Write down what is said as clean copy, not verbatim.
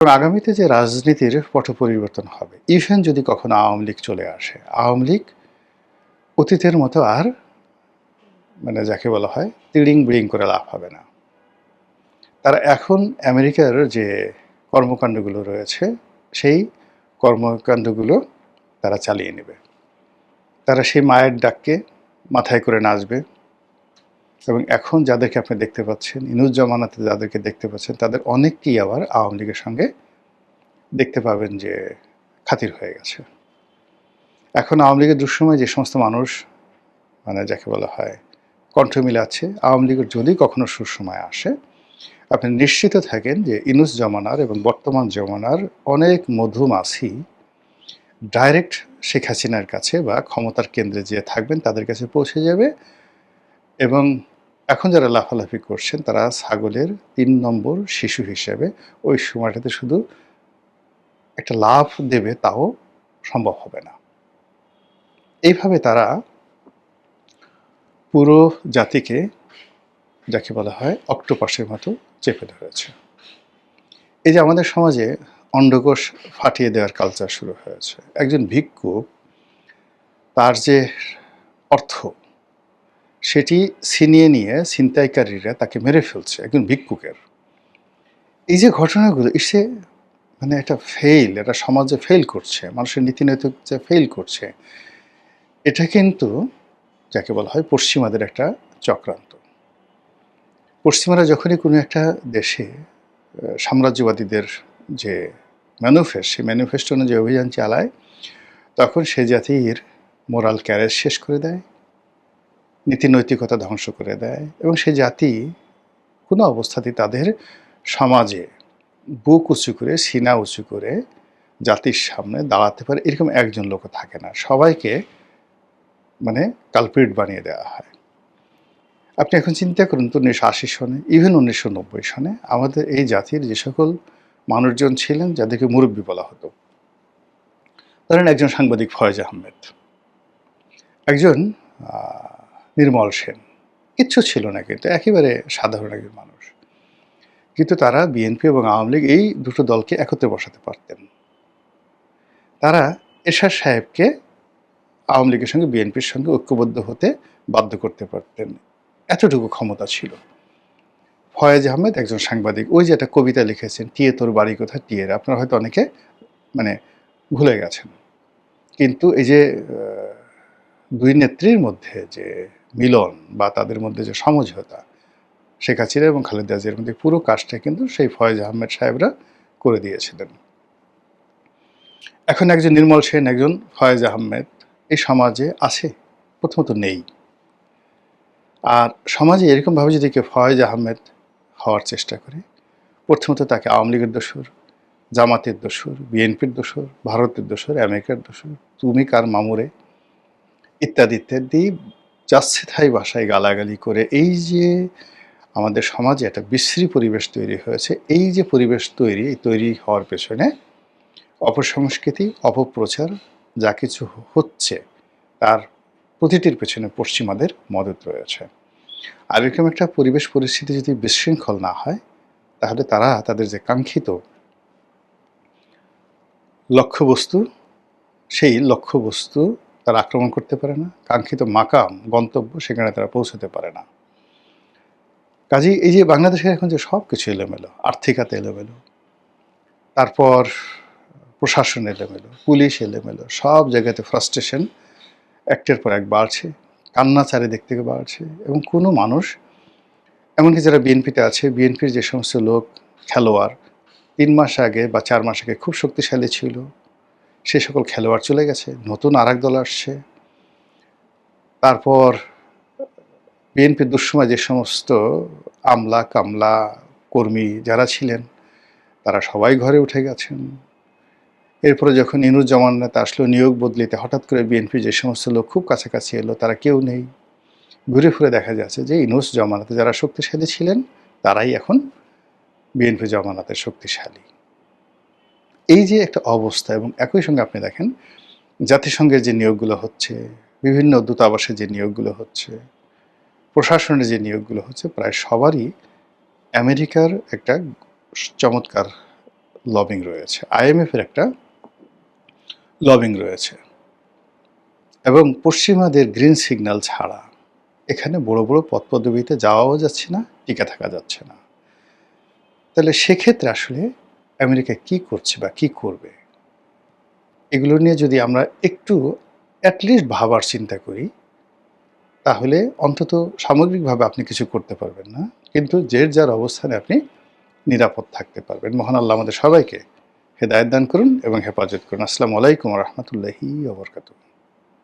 এবং আগামীতে যে রাজনীতির পট পরিবর্তন হবে, ইভেন যদি কখনো আওয়ামী লীগ চলে আসে, আওয়ামী লীগ অতীতের মতো আর যাকে বলা হয় তিড়িং বিড়িং করে লাভ হবে না। তারা এখন আমেরিকার যে কর্মকাণ্ডগুলো রয়েছে সেই কর্মকাণ্ডগুলো তারা চালিয়ে নেবে। তারা সেই মায়ের ডাককে মাথায় করে নাচবে এবং এখন যাদেরকে আপনি দেখতে পাচ্ছেন, ইনুস জামানাতে যাদেরকে দেখতে পাচ্ছেন, তাদের অনেককেই আবার আওয়ামী লীগের সঙ্গে দেখতে পাবেন যে খাতির হয়ে গেছে। এখন আওয়ামী লীগের দুঃসময় যে সমস্ত মানুষ যাকে বলা হয় কণ্ঠ মিলাচ্ছে, আওয়ামী লীগের যদি কখনো সুসময় আসে, আপনি নিশ্চিত থাকেন যে ইনুস জমানার এবং বর্তমান জমানার অনেক মধুমাছি ডাইরেক্ট শেখ হাসিনার কাছে বা ক্ষমতার কেন্দ্রে যে থাকবেন তাদের কাছে পৌঁছে যাবে এবং এখন যারা লাফালাফি করছেন তারা ছাগলের ৩ নম্বর শিশু হিসেবে ওই সময়টাতে শুধু একটা লাফ দেবে, তাও সম্ভব হবে না। এইভাবে তারা পুরো জাতিকে যাকে বলা হয় অক্টোপাসের মতো চেপে ধরেছে। এই যে আমাদের সমাজে অন্ডকোষ ফাটিয়ে দেওয়ার কালচার শুরু হয়েছে। একজন ভিক্ষুক তার যে অর্থ সেটি ছিনিয়ে নিয়ে ছিনতাইকারীরা তাকে মেরে ফেলছে একজন ভিক্ষুকের। এই যে ঘটনাগুলো এসে একটা ফেইল, এটা সমাজে ফেইল করছে, মানুষের নীতি নৈতিকতা ফেইল করছে। এটা কিন্তু যাকে বলা হয় পশ্চিমাদের একটা চক্রান্ত। পশ্চিমারা যখনই কোনো একটা দেশে সাম্রাজ্যবাদীদের যে ম্যানিফেস্টো, সেই ম্যানিফেস্টো অনুযায়ী অভিযান চালায়, তখন সে জাতির মোরাল ক্যারেজ শেষ করে দেয়, নীতি নৈতিকতা ধ্বংস করে দেয় এবং সে জাতি কোনো অবস্থাতেই তাদের সমাজে বুক উঁচু করে, সিনা উঁচু করে জাতির সামনে দাঁড়াতে পারে এরকম একজন লোকও থাকে না। সবাইকে কালপ্রিট বানিয়ে দেওয়া হয়। আপনি এখন চিন্তা করুন তো 1980 সনে, ইভেন 1990 সনে আমাদের এই জাতির যে সকল মানুষজন ছিলেন যাদেরকে মুরব্বী বলা হতো, ধরেন একজন সাংবাদিক ফয়েজ আহমেদ, একজন নির্মল সেন, কিচ্ছু ছিল না, কিন্তু একেবারে সাধারণ একজন মানুষ, কিন্তু তারা বিএনপি এবং আওয়ামী লীগ এই দুটো দলকে একত্রে বসাতে পারতেন। তারা এরশাদ সাহেবকে আওয়ামী লীগের সঙ্গে বিএনপির সঙ্গে ঐক্যবদ্ধ হতে বাধ্য করতে পারতেন, এতটুকু ক্ষমতা ছিল। ফয়েজ আহমেদ একজন সাংবাদিক, ওই যে একটা কবিতা লিখেছেন, টিয়ে তোর বাড়ি কোথায়, টিয়ের, আপনারা হয়তো অনেকে ভুলে গেছেন। কিন্তু এই যে দুই নেত্রীর মধ্যে যে মিলন বা তাদের মধ্যে যে সমঝোতা, শেখ হাসিনা এবং খালেদা জিয়ার মধ্যে পুরো কাজটা কিন্তু সেই ফয়েজ আহমেদ সাহেবরা করে দিয়েছিলেন। এখন একজন নির্মল সেন, একজন ফয়েজ আহমেদ এই সমাজে আছে? প্রথমত নেই। আর সমাজে এরকমভাবে যদি কেউ ফয়েজ আহমেদ হওয়ার চেষ্টা করে, প্রথমত তাকে আওয়ামী লীগের দোসর, জামাতের দোসর, বিএনপির দোসর, ভারতের দোসর, আমেরিকার দোসর, তুমি কার মামুরে ইত্যাদি ইত্যাদি যাচ্ছে তাই ভাষায় গালাগালি করে এই যে আমাদের সমাজে একটা বিশ্রী পরিবেশ তৈরি হয়েছে, এই যে পরিবেশ তৈরি হওয়ার পেছনে অপসংস্কৃতি, অপপ্রচার যা কিছু হচ্ছে তার প্রতিটির পেছনে পশ্চিমাদের মদত রয়েছে। আর এরকম একটা পরিবেশ পরিস্থিতি যদি বিশৃঙ্খল না হয়, তাহলে তারা তাদের যে কাঙ্ক্ষিত লক্ষ্যবস্তু, সেই লক্ষ্যবস্তু তারা আক্রমণ করতে পারে না, কাঙ্ক্ষিত মাকাম গন্তব্য সেখানে তারা পৌঁছতে পারে না। কাজেই এই যে বাংলাদেশের এখন যে সব কিছু এলোমেলো, আর্থিকতা এলোমেলো, তারপর প্রশাসন এলোমেলো, পুলিশ এলোমেলো, সব জায়গাতে ফ্রাস্ট্রেশন একটার পর এক বাড়ছে, কান্না চারিদিক থেকে বাড়ছে এবং কোনো মানুষ, এমনকি যারা বিএনপিতে আছে, বিএনপির যে সমস্ত লোক খেলোয়াড় 3 মাস আগে বা 4 মাস আগে খুব শক্তিশালী ছিল, সে সকল খেলোয়াড় চলে গেছে, নতুন আরেক দল আসছে। তারপর বিএনপির দুঃসময় যে সমস্ত আমলা কামলা কর্মী যারা ছিলেন তারা সবাই ঘরে উঠে গেছেন। এরপরে যখন ইনুস জামানাতে আসলো নিয়োগ বদলিতে, হঠাৎ করে বিএনপির যে সমস্ত লোক খুব কাছাকাছি এলো তারা কেউ নেই। ঘুরে ফিরে দেখা যাচ্ছে যে ইনুস জামানাতে যারা শক্তিশালী ছিলেন তারাই এখন বিএনপি জামানাতে শক্তিশালী। এই যে একটা অবস্থা, এবং একই সঙ্গে আপনি দেখেন জাতিসংঘের যে নিয়োগগুলো হচ্ছে, বিভিন্ন দূতাবাসে যে নিয়োগগুলো হচ্ছে, প্রশাসনের যে নিয়োগগুলো হচ্ছে, প্রায় সবারই আমেরিকার একটা চমৎকার লবিং রয়েছে, আইএমএফের একটা লবিং রয়েছে, এবং পশ্চিমাদের গ্রিন সিগন্যাল ছাড়া এখানে বড় বড় পদ পদবিতে যাওয়াও যাচ্ছে না, টিকে থাকা যাচ্ছে না। তাহলে সেক্ষেত্রে আসলে আমেরিকা কি করছে বা কি করবে, এগুলো নিয়ে যদি আমরা একটু অ্যাটলিস্ট ভাবার চিন্তা করি, তাহলে অন্তত সামগ্রিকভাবে আপনি কিছু করতে পারবেন না, কিন্তু যে যার অবস্থানে আপনি নিরাপদ থাকতে পারবেন। মহান আল্লাহ আমাদের সবাইকে হেদায়েত দান করুন এবং হেফাজত করুন। আসসালামু আলাইকুম ওয়া রাহমাতুল্লাহি ওয়া বারাকাতুহু।